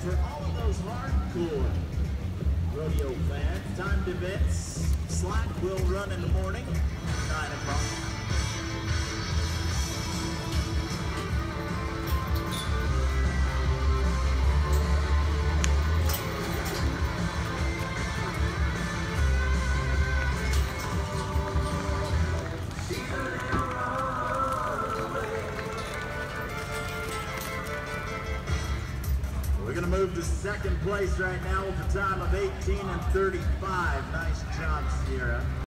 for all of those hardcore rodeo fans. Timed events. Slack will run in the morning, 9 o'clock. We're going to move to second place right now with a time of 18:35. Nice job, Sierra.